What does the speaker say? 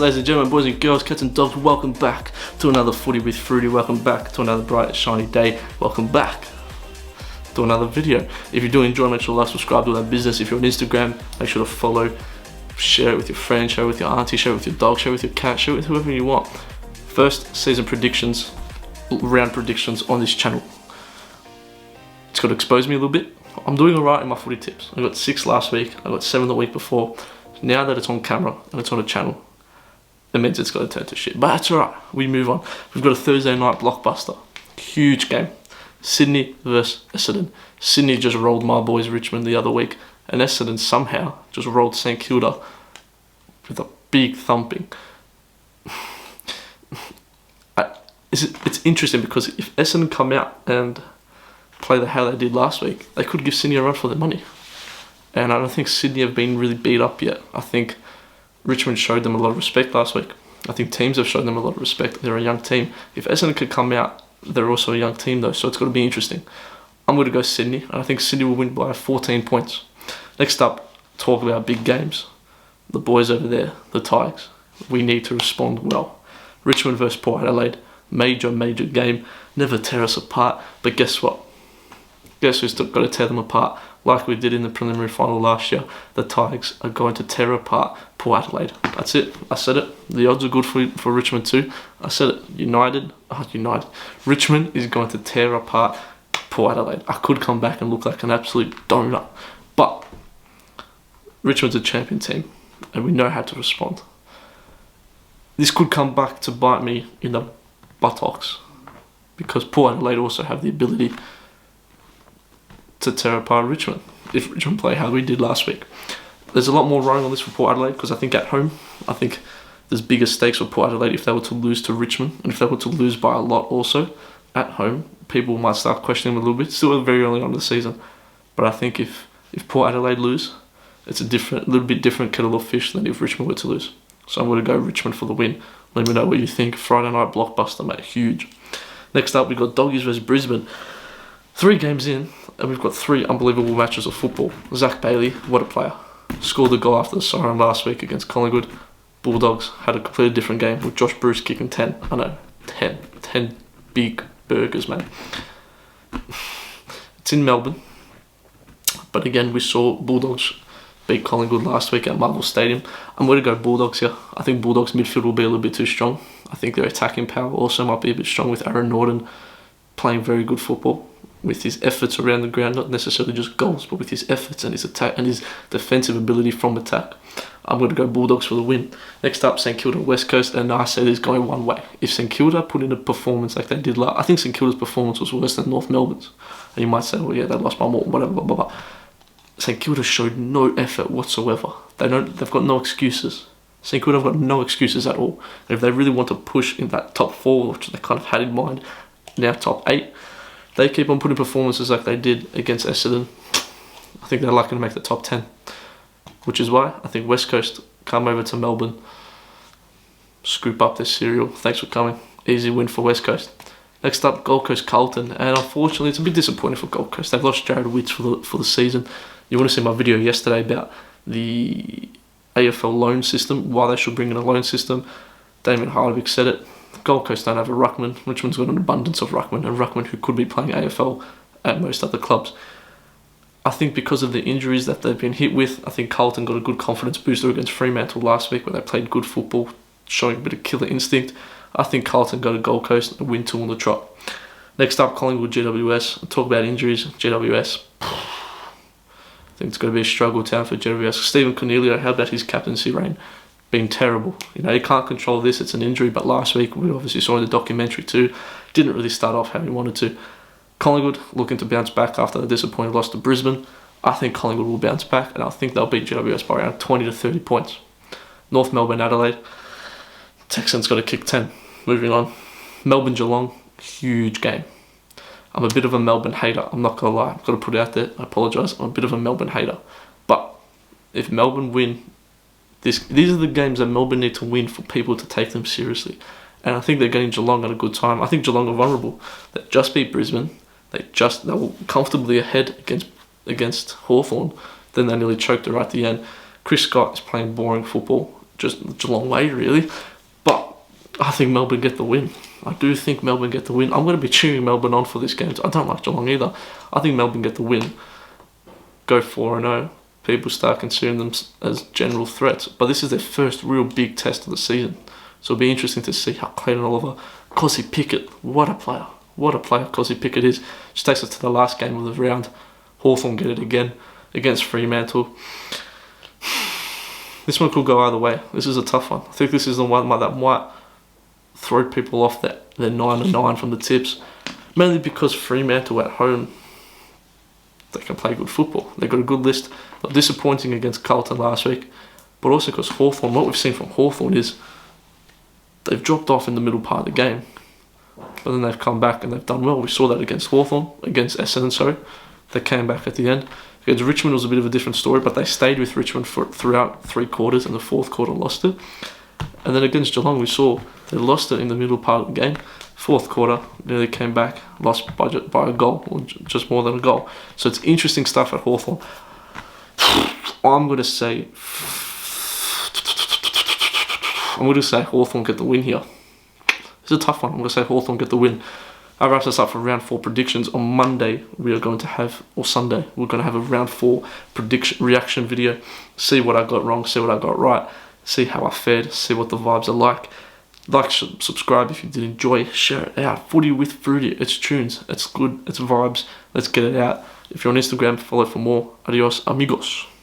Ladies and gentlemen, boys and girls, cats and dogs, welcome back to another Footy with Fruity. Welcome back to another bright, shiny day. Welcome back to another video. If you do enjoy, make sure to like, subscribe to that business. If you're on Instagram, make sure to follow, share it with your friends, share it with your auntie, share it with your dog, share it with your cat, share it with whoever you want. First season predictions, round predictions on this channel. It's got to expose me a little bit. I'm doing alright in my footy tips. I got 6 last week, I got 7 the week before. Now that it's on camera and it's on a channel, it means it's got to turn to shit. But that's alright, we move on. We've got a Thursday night blockbuster. Huge game. Sydney versus Essendon. Sydney just rolled my boys Richmond the other week, and Essendon somehow just rolled St Kilda with a big thumping. It's interesting because if Essendon come out and play the how they did last week, they could give Sydney a run for their money. And I don't think Sydney have been really beat up yet. I think Richmond showed them a lot of respect last week. I think teams have shown them a lot of respect. They're a young team. If Essendon could come out, they're also a young team though, so it's going to be interesting. I'm going to go Sydney, and I think Sydney will win by 14 points. Next up, talk about big games. The boys over there, the BIIIGGs. We need to respond well. Richmond versus Port Adelaide. Major game. Never tear us apart. But guess what? Guess who's got to tear them apart? Like we did in the preliminary final last year, the BIIIGGs are going to tear apart Port Adelaide. That's it. I said it. The odds are good for Richmond too. I said it. United. Richmond is going to tear apart Port Adelaide. I could come back and look like an absolute donut, but Richmond's a champion team, and we know how to respond. This could come back to bite me in the buttocks, because Port Adelaide also have the ability to tear apart Richmond if Richmond play how we did last week. There's a lot more rowing on this for Port Adelaide, because I think at home, I think there's bigger stakes for Port Adelaide if they were to lose to Richmond, and if they were to lose by a lot also at home, people might start questioning them a little bit. Still very early on in the season, but I think if Port Adelaide lose, it's a little bit different kettle of fish than if Richmond were to lose. So I'm going to go Richmond for the win. Let me know what you think. Friday night blockbuster, mate, huge. Next up, we've got Doggies versus Brisbane. 3 games in, and we've got 3 unbelievable matches of football. Zach Bailey, what a player. Scored the goal after the siren last week against Collingwood. Bulldogs had a completely different game with Josh Bruce kicking 10. I know, 10 big burgers, man. It's in Melbourne. But again, we saw Bulldogs beat Collingwood last week at Marvel Stadium. I'm going to go Bulldogs here. I think Bulldogs midfield will be a little bit too strong. I think their attacking power also might be a bit strong with Aaron Norton playing very good football with his efforts around the ground, not necessarily just goals, but with his efforts and his attack and his defensive ability from attack. I'm going to go Bulldogs for the win. Next up, St Kilda West Coast, and I said it's going one way. If St Kilda put in a performance like they did last, I think St Kilda's performance was worse than North Melbourne's. And you might say, well, yeah, they lost by more, whatever, blah, blah, blah. St Kilda showed no effort whatsoever. They've got no excuses. St Kilda have got no excuses at all. And if they really want to push in that top 4, which they kind of had in mind, now top 8, they keep on putting performances like they did against Essendon, I think they're likely to make the top 10. Which is why I think West Coast come over to Melbourne, scoop up this cereal. Thanks for coming. Easy win for West Coast. Next up, Gold Coast Carlton, and unfortunately it's a bit disappointing for Gold Coast. They've lost Jared Witts for the season. You want to see my video yesterday about the AFL loan system, why they should bring in a loan system. Damien Hardwick said it. Gold Coast don't have a ruckman. Richmond's got an abundance of ruckman, and ruckman who could be playing AFL at most other clubs. I think because of the injuries that they've been hit with, I think Carlton got a good confidence booster against Fremantle last week where they played good football, showing a bit of killer instinct. I think Carlton go to Gold Coast and win 2 on the trot. Next up, Collingwood GWS. Talk about injuries. GWS. I think it's going to be a struggle town for GWS. Stephen Cornelio, how about his captaincy reign? Been terrible. You know, he can't control this. It's an injury, but last week we obviously saw in the documentary too, didn't really start off how he wanted to. Collingwood looking to bounce back after the disappointing loss to Brisbane. I think Collingwood will bounce back, and I think they'll beat GWS by around 20 to 30 points. North Melbourne, Adelaide. Texans got to kick 10. Moving on. Melbourne, Geelong. Huge game. I'm a bit of a Melbourne hater. I'm not going to lie. I've got to put it out there. I apologise. I'm a bit of a Melbourne hater. But if Melbourne win, these are the games that Melbourne need to win for people to take them seriously. And I think they're getting Geelong at a good time. I think Geelong are vulnerable. They just beat Brisbane. They were comfortably ahead against Hawthorn. Then they nearly choked it right at the end. Chris Scott is playing boring football. just Geelong way, really. But I think Melbourne get the win. I do think Melbourne get the win. I'm going to be cheering Melbourne on for this game. I don't like Geelong either. I think Melbourne get the win. Go 4-0. People start considering them as general threats. But this is their first real big test of the season. So it'll be interesting to see how Clayton Oliver, Cosy Pickett, what a player Cosy Pickett is. Just takes us to the last game of the round. Hawthorn get it again against Fremantle. This one could go either way. This is a tough one. I think this is the one that might throw people off their 9-9 from the tips. Mainly because Fremantle at home, they can play good football. They've got a good list. They're disappointing against Carlton last week. But also because Hawthorn, what we've seen from Hawthorn is they've dropped off in the middle part of the game. But then they've come back and they've done well. We saw that against Essendon, sorry. They came back at the end. Against Richmond was a bit of a different story, but they stayed with Richmond throughout 3 quarters, and the 4th quarter lost it. And then against Geelong, we saw they lost it in the middle part of the game. 4th quarter, nearly came back, lost by a goal, or just more than a goal. So it's interesting stuff at Hawthorn. I'm going to say Hawthorn get the win here. It's a tough one. I'm going to say Hawthorn get the win. That wraps us up for round 4 predictions. On Monday, we are going to have, or Sunday, we're going to have a round 4 prediction reaction video. See what I got wrong, see what I got right, see how I fared, see what the vibes are like. Like, subscribe if you did enjoy, share it out. Footy with Fruity, it's tunes, it's good, it's vibes. Let's get it out. If you're on Instagram, follow for more. Adios, amigos.